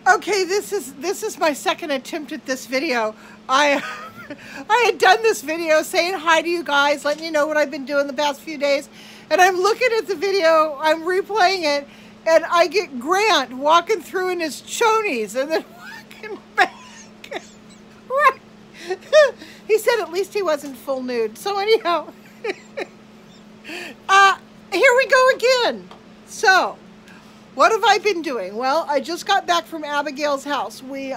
Okay, this is my second attempt at this video. I I had done this video saying hi to you guys, letting you know what I've been doing the past few days, and I'm looking at the video, I'm replaying it, and I get Grant walking through in his chonies and then walking back. Right. He said at least he wasn't full nude. So anyhow, here we go again. So, what have I been doing? Well, I just got back from Abigail's house. We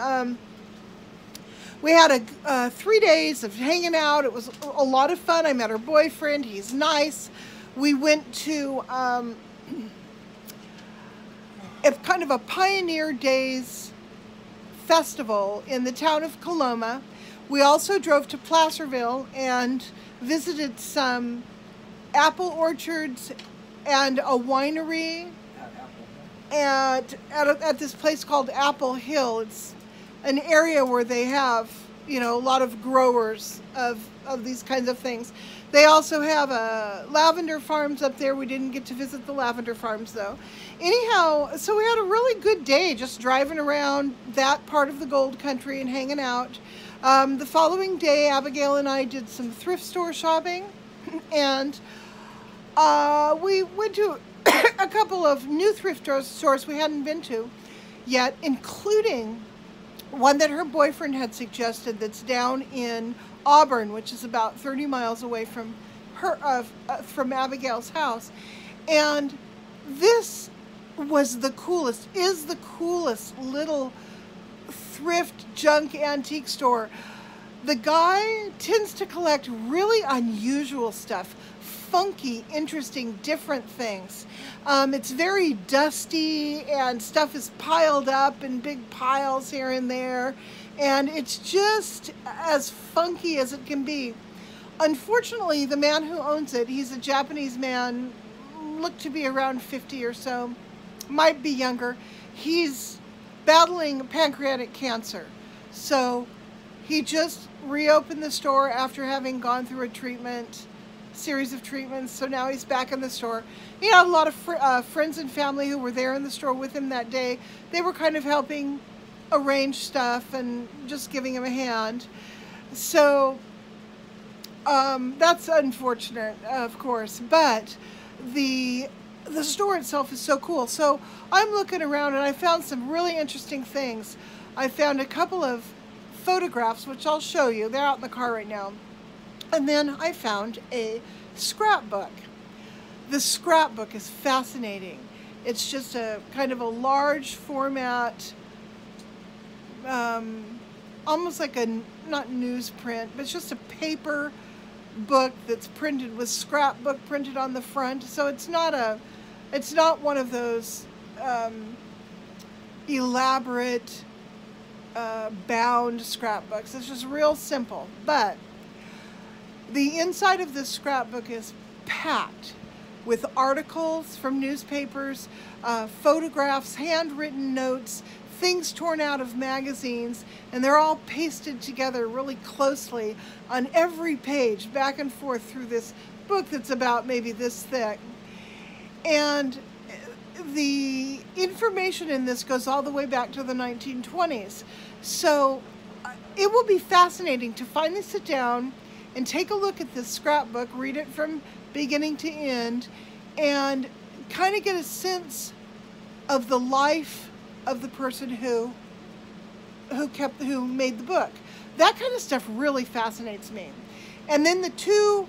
had 3 days of hanging out. It was a lot of fun. I met her boyfriend. He's nice. We went to kind of a Pioneer Days festival in the town of Coloma. We also drove to Placerville and visited some apple orchards and a winery at this place called Apple Hill. It's an area where they have, you know, a lot of growers of these kinds of things. They also have lavender farms up there. We didn't get to visit the lavender farms though. Anyhow, so we had a really good day just driving around that part of the gold country and hanging out. The following day, Abigail and I did some thrift store shopping, and we went to a couple of new thrift stores we hadn't been to yet, including one that her boyfriend had suggested that's down in Auburn, which is about 30 miles away from from Abigail's house. And this was the coolest, is the coolest little thrift junk antique store. The guy tends to collect really unusual stuff, funky, interesting, different things. It's very dusty and stuff is piled up in big piles here and there, and it's just as funky as it can be. Unfortunately, the man who owns it, he's a Japanese man, looked to be around 50 or so, might be younger. He's battling pancreatic cancer, so he just reopened the store after having gone through a series of treatments. So now he's back in the store. He had a lot of friends and family who were there in the store with him that day. They were kind of helping arrange stuff and just giving him a hand. So that's unfortunate, of course, but the store itself is so cool. So I'm looking around and I found some really interesting things. I found a couple of photographs, which I'll show you. They're out in the car right now. And then I found a scrapbook. The scrapbook is fascinating. It's just a kind of a large format, almost like a, not newsprint, but it's just a paper book that's printed with scrapbook printed on the front. So it's not one of those elaborate bound scrapbooks. It's just real simple. But the inside of this scrapbook is packed with articles from newspapers, photographs, handwritten notes, things torn out of magazines, and they're all pasted together really closely on every page, back and forth through this book that's about maybe this thick. And the information in this goes all the way back to the 1920s. So it will be fascinating to finally sit down and take a look at this scrapbook, read it from beginning to end, and kind of get a sense of the life of the person who made the book. That kind of stuff really fascinates me. And then the two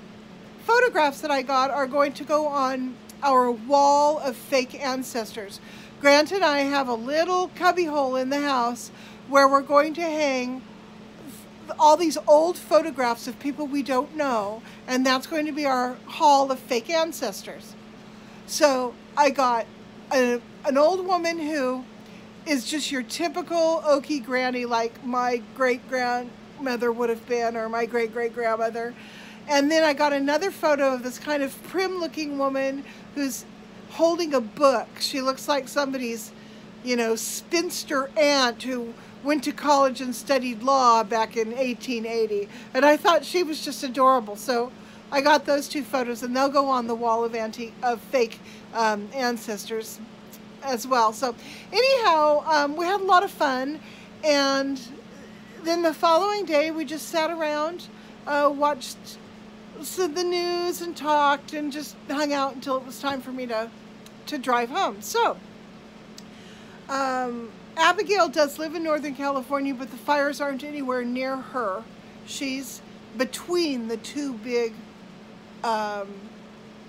photographs that I got are going to go on our wall of fake ancestors. Grant and I have a little cubby hole in the house where we're going to hang all these old photographs of people we don't know, and that's going to be our hall of fake ancestors. So I got an old woman who is just your typical oaky granny, like my great-grandmother would have been, or my great-great-grandmother. And then I got another photo of this kind of prim-looking woman who's holding a book. She looks like somebody's, you know, spinster aunt who went to college and studied law back in 1880. And I thought she was just adorable. So I got those two photos, and they'll go on the wall of fake ancestors. as well. So anyhow, we had a lot of fun, and then the following day we just sat around, watched the news and talked and just hung out until it was time for me to drive home. So Abigail does live in Northern California, but the fires aren't anywhere near her. She's between the two big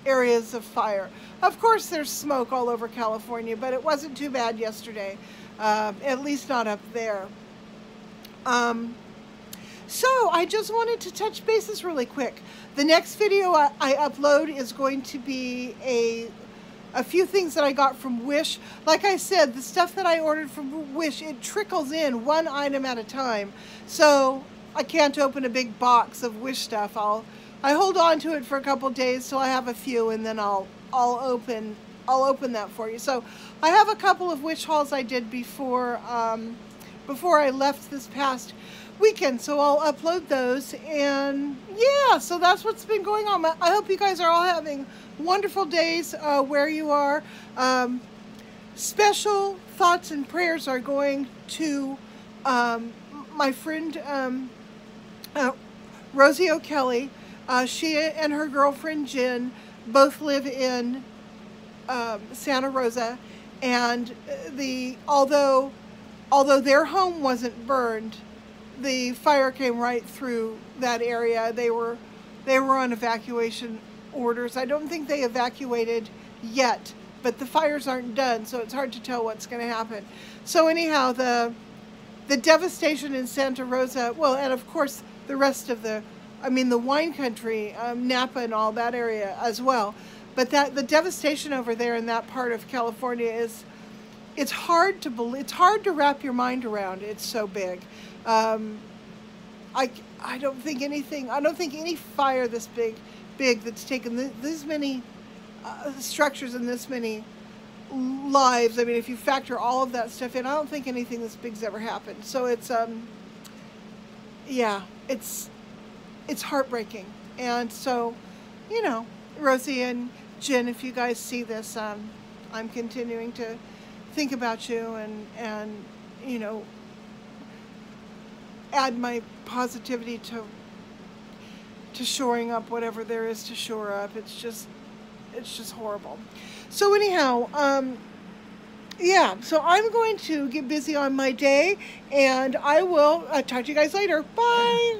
areas of fire. Of course there's smoke all over California, but it wasn't too bad yesterday, at least not up there. So I just wanted to touch bases really quick. The next video I upload is going to be a few things that I got from Wish. Like I said, the stuff that I ordered from Wish, it trickles in one item at a time. So I can't open a big box of Wish stuff. I hold on to it for a couple days till I have a few, and then I'll open that for you. So I have a couple of Wish hauls I did before I left this past weekend, so I'll upload those. And yeah, so that's what's been going on. I hope you guys are all having wonderful days where you are. Special thoughts and prayers are going to my friend Rosie O'Kelly. She and her girlfriend Jen both live in Santa Rosa, and although their home wasn't burned, the fire came right through that area. They were on evacuation orders. I don't think they evacuated yet, but the fires aren't done, so it's hard to tell what's going to happen. So anyhow, the devastation in Santa Rosa, well, and of course the rest of the wine country, Napa and all that area as well. But the devastation over there in that part of California it's hard to believe. It's hard to wrap your mind around. It's so big. I don't think any fire this big that's taken this many structures and this many lives. I mean, if you factor all of that stuff in, I don't think anything this big's ever happened. So it's yeah, it's heartbreaking. And so, you know, Rosie and Jen, if you guys see this, I'm continuing to think about you and you know, add my positivity to shoring up whatever there is to shore up. It's just horrible. So anyhow, yeah, so I'm going to get busy on my day, and I will talk to you guys later. Bye.